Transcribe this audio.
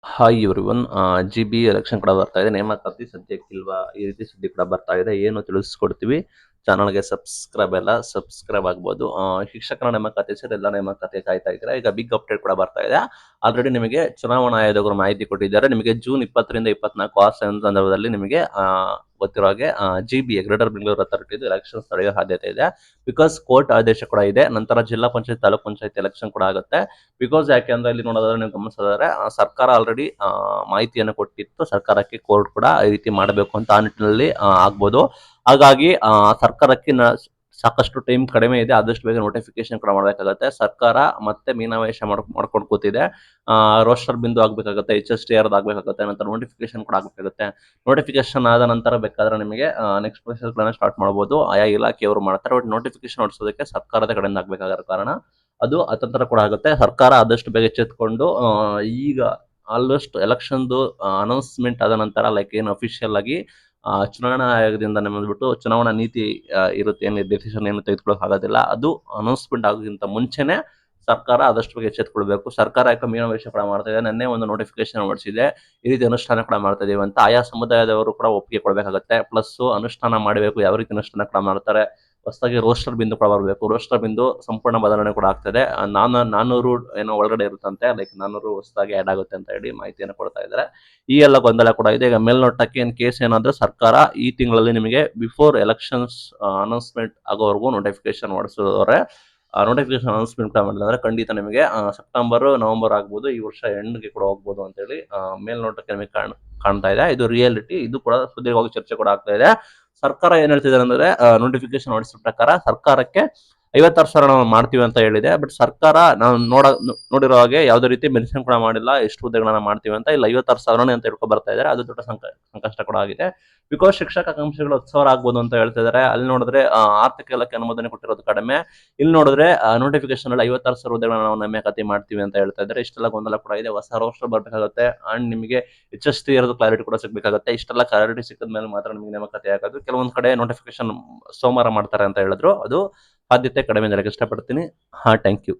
Hi everyone. ಜಿ.ಬಿ election ಕೂಡ ಬರ್ತಾ ಇದೆ. ನೇಮಕಾತಿ ಸದ್ಯಕ್ಕಿಲ್ವಾ? ಈ ರೀತಿ ಸುದ್ದಿ ಕೂಡ ಬರ್ತಾ ಇದೆ. ಏನು ತಿಳಿಸ್ಕೊಡ್ತೀವಿ. ಚಾನಲ್‌ಗೆ ಸಬ್ಸ್ಕ್ರೈಬ್ ಆಗ್ಬೋದು. ಶಿಕ್ಷಕರ ನೇಮಕಾತಿ ಸೇರಿ ಎಲ್ಲ ನೇಮಕಾತಿ ಕಾಯ್ತಾ ಇದ್ದೀರಾ. ಈಗ ಬಿಗ್ ಅಪ್ಡೇಟ್ ಕೂಡ ಬರ್ತಾ ಇದೆ. ಆಲ್ರೆಡಿ ನಿಮಗೆ ಚುನಾವಣಾ ಆಯೋಗರು ಮಾಹಿತಿ ಕೊಟ್ಟಿದ್ದಾರೆ. ನಿಮಗೆ ಜೂನ್ 20ರಿಂದ 24 ಆ ಸಂದರ್ಭದಲ್ಲಿ ನಿಮಗೆ ಗೊತ್ತಿರೋ ಹಾಗೆ ಜಿ.ಬಿ ಗ್ರೇಟರ್ ಬೆಂಗಳೂರು ಅಥಾರಿಟಿದು ಎಲೆಕ್ಷನ್ಸ್ ನಡೆಯೋ ಸಾಧ್ಯತೆ ಇದೆ. ಬಿಕಾಸ್ ಕೋರ್ಟ್ ಆದೇಶ ಕೂಡ ಇದೆ. ನಂತರ ಜಿಲ್ಲಾ ಪಂಚಾಯತ್, ತಾಲೂಕ್ ಪಂಚಾಯತ್ ಎಲೆಕ್ಷನ್ ಕೂಡ ಆಗುತ್ತೆ. ಬಿಕಾಸ್ ಯಾಕೆ ಅಂದ್ರೆ ಇಲ್ಲಿ ನೋಡೋದಾದ್ರೆ ನೀವು ಗಮನಿಸೋದಾದ್ರೆ ಸರ್ಕಾರ ಆಲ್ರೆಡಿ ಮಾಹಿತಿಯನ್ನು ಕೊಟ್ಟಿತ್ತು. ಸರ್ಕಾರಕ್ಕೆ ಕೋರ್ಟ್ ಕೂಡ ಈ ರೀತಿ ಮಾಡಬೇಕು ಅಂತ ಆ ನಿಟ್ಟಿನಲ್ಲಿ ಆಗ್ಬೋದು. ಹಾಗಾಗಿ ಸರ್ಕಾರಕ್ಕೆ ಸಾಕಷ್ಟು ಟೈಮ್ ಕಡಿಮೆ ಇದೆ. ಆದಷ್ಟು ಬೇಗ ನೋಟಿಫಿಕೇಶನ್ ಕೂಡ ಮಾಡಬೇಕಾಗುತ್ತೆ. ಸರ್ಕಾರ ಮತ್ತೆ ಮೀನಾಮೇಷ ಮಾಡ್ಕೊಂಡು ಕೂತಿದೆ. ರೋಸ್ಟರ್ ಬಿಂದು ಆಗ್ಬೇಕಾಗುತ್ತೆ, HSTR ಆಗ್ಬೇಕಾಗುತ್ತೆ, ನಂತರ ನೋಟಿಫಿಕೇಶನ್ ಕೂಡ ಆಗ್ಬೇಕಾಗುತ್ತೆ. ನೋಟಿಫಿಕೇಶನ್ ಆದ ನಂತರ ಬೇಕಾದ್ರೆ ನಿಮಗೆ ನೆಕ್ಸ್ಟ್ ಪ್ರೊಸೆಸ್ ಗಳನ್ನ ಸ್ಟಾರ್ಟ್ ಮಾಡಬಹುದು. ಆಯಾ ಇಲಾಖೆಯವರು ಮಾಡ್ತಾರೆ. ಬಟ್ ನೋಟಿಫಿಕೇಶನ್ ಹೊಡಿಸೋದಕ್ಕೆ ಸರ್ಕಾರದ ಕಡೆಯಿಂದ ಆಗ್ಬೇಕಾಗಿರೋ ಕಾರಣ ಅದು ಅತಂತ್ರ ಕೂಡ ಆಗುತ್ತೆ. ಸರ್ಕಾರ ಆದಷ್ಟು ಬೇಗ ಎಚ್ಚೆತ್ಕೊಂಡು ಈಗ ಆಲ್ಮೋಸ್ಟ್ ಎಲೆಕ್ಷನ್ದು ಅನೌನ್ಸ್ಮೆಂಟ್ ಆದ ನಂತರ ಲೈಕ್ ಏನು ಅಫಿಷಿಯಲ್ ಆಗಿ ಚುನಾವಣಾ ಆಯೋಗದಿಂದ ಬಂದ್ಬಿಟ್ಟು ಚುನಾವಣಾ ನೀತಿ ಇರುತ್ತೆ, ಏನು ಡಿಸಿಷನ್ ಏನು ತೆಗೆದುಕೊಳ್ಳೋಕೆ ಆಗೋದಿಲ್ಲ. ಅದು ಅನೌನ್ಸ್ಮೆಂಟ್ ಆಗೋಕ್ಕಿಂತ ಮುಂಚೆನೆ ಸರ್ಕಾರ ಆದಷ್ಟು ಬೇಗ ಎಚ್ಚೆತ್ಕೊಳ್ಬೇಕು. ಸರ್ಕಾರ ಯಾಕೆ ಮೀನಾಮೇಷ ಕೂಡ ಮಾಡ್ತಾ ಇದೆ. ನಿನ್ನೆ ಒಂದು ನೋಟಿಫಿಕೇಶನ್ ಹೊರಡಿಸಿದೆ, ಈ ರೀತಿ ಅನುಷ್ಠಾನ ಕೂಡ ಮಾಡ್ತಾ ಇದೀವಿ ಅಂತ. ಆಯಾ ಸಮುದಾಯದವರು ಕೂಡ ಒಪ್ಪಿಗೆ ಕೊಡಬೇಕಾಗುತ್ತೆ. ಪ್ಲಸ್ ಅನುಷ್ಠಾನ ಮಾಡಬೇಕು. ಯಾವ ರೀತಿ ಅನುಷ್ಠಾನ ಕೂಡ ಮಾಡ್ತಾರೆ. ಹೊಸದಾಗಿ ರೋಸ್ಟರ್ ಬಿಂದು ಕೂಡ ಬರಬೇಕು. ರೋಸ್ಟರ್ ಬಿಂದು ಸಂಪೂರ್ಣ ಬದಲಾವಣೆ ಕೂಡ ಆಗ್ತದೆ. 400 ಏನೋ ಒಳಗಡೆ ಇರುತ್ತಂತೆ. ಲೈಕ್ 400 ಹೊಸದಾಗಿ ಆಡ್ ಆಗುತ್ತೆ ಅಂತ ಹೇಳಿ ಮಾಹಿತಿಯನ್ನು ಕೊಡ್ತಾ ಇದ್ದಾರೆ. ಈ ಎಲ್ಲ ಗೊಂದಲ ಕೂಡ ಇದೆ. ಈಗ ಮೇಲ್ನೋಟಕ್ಕೆ ಇನ್ ಕೇಸ್ ಏನಾದ್ರೂ ಸರ್ಕಾರ ಈ ತಿಂಗಳಲ್ಲಿ ನಿಮಗೆ ಬಿಫೋರ್ ಎಲೆಕ್ಷನ್ಸ್ ಅನೌನ್ಸ್ಮೆಂಟ್ ಆಗೋವರೆಗೂ ನೋಟಿಫಿಕೇಶನ್ ಹೊರಡಿಸಿದವರೆ ನೋಟಿಫಿಕೇಶನ್ ಅನೌನ್ಸ್ಮೆಂಟ್ ಮಾಡಿದ್ರೆ ಖಂಡಿತ ನಿಮಗೆ ಸೆಪ್ಟೆಂಬರ್, ನವೆಂಬರ್ ಆಗ್ಬೋದು. ಈ ವರ್ಷ ಎಂಡ್ಗೆ ಕೂಡ ಹೋಗ್ಬೋದು ಅಂತ ಹೇಳಿ ಮೇಲ್ನೋಟಕ್ಕೆ ನಿಮಗೆ ಕಾಣ್ತಾ ಇದೆ. ಇದು ರಿಯಾಲಿಟಿ. ಇದು ಕೂಡ ಸುದೀರ್ಘವಾಗಿ ಚರ್ಚೆ ಕೂಡ ಆಗ್ತಾ ಇದೆ. ಸರ್ಕಾರ ಏನ್ ಹೇಳ್ತಿದ್ದಾರೆ ಅಂದ್ರೆ ನೋಟಿಫಿಕೇಶನ್ ಹೊರಡಿಸಿದ ಪ್ರಕಾರ ಸರ್ಕಾರಕ್ಕೆ 56,000 ನಾವು ಮಾಡ್ತೀವಿ ಅಂತ ಹೇಳಿದೆ. ಬಟ್ ಸರ್ಕಾರ ನಾವು ನೋಡಿರೋ ಹಾಗೆ ಯಾವುದೇ ರೀತಿ ಮೆನ್ಷನ್ ಕೂಡ ಮಾಡಿಲ್ಲ ಎಷ್ಟು ಹುದ್ದೆಗಳನ್ನ ಮಾಡ್ತೀವಿ ಅಂತ. ಇಲ್ಲ 56,000 ಅಂತ ಹೇಳ್ಕೊ ಬರ್ತಾ ಇದ್ದಾರೆ. ಅದು ದೊಡ್ಡ ಸಂಕಷ್ಟ ಕೂಡ ಆಗಿದೆ. ಬಿಕಾಸ್ ಶಿಕ್ಷಕ ಆಕಾಂಕ್ಷಿಗಳು 10,000 ಆಗ್ಬೋದು ಅಂತ ಹೇಳ್ತಾ ಇದ್ದಾರೆ. ಅಲ್ಲಿ ನೋಡಿದ್ರೆ ಆರ್ಥಿಕ ಇಲಾಖೆ ಅನುಮೋದನೆ ಕೊಟ್ಟಿರೋದು ಕಡಿಮೆ. ಇಲ್ಲಿ ನೋಡಿದ್ರೆ ನೋಟಿಫಿಕೇಶನ್ ಅಲ್ಲಿ 56,000 ಹುದ್ದೆಗಳನ್ನ ನಾವು ನೇಮಕಾತಿ ಮಾಡ್ತೀವಿ ಅಂತ ಹೇಳ್ತಾ ಇದ್ದಾರೆ. ಇಷ್ಟೆಲ್ಲ ಗೊಂದಲ ಕೂಡ ಇದೆ. ಹೊಸ ರೋಸ್ಟರ್ ಬರ್ಬೇಕಾಗುತ್ತೆ ಅಂಡ್ ನಿಮಗೆ HST ಇರೋದು ಕ್ಲಾರಿಟಿ ಕೂಡ ಸಿಗಬೇಕಾಗುತ್ತೆ. ಇಷ್ಟೆಲ್ಲ ಕ್ಲಾರಿಟಿ ಸಿಕ್ಕಿದ ಮೇಲೆ ಮಾತ್ರ ನಿಮಗೆ ನೇಮಕಾತಿ ಆಗೋದು. ಕೆಲವೊಂದು ಕಡೆ ನೋಟಿಫಿಕೇಶನ್ ಸೋಮವಾರ ಮಾಡ್ತಾರೆ ಅಂತ ಹೇಳಿದ್ರು. ಅದು ಸಾಧ್ಯತೆ ಕಡಿಮೆ ಅಂತ ಹೇಳಕ್ ಇಷ್ಟಪಡ್ತೀನಿ. Thank you.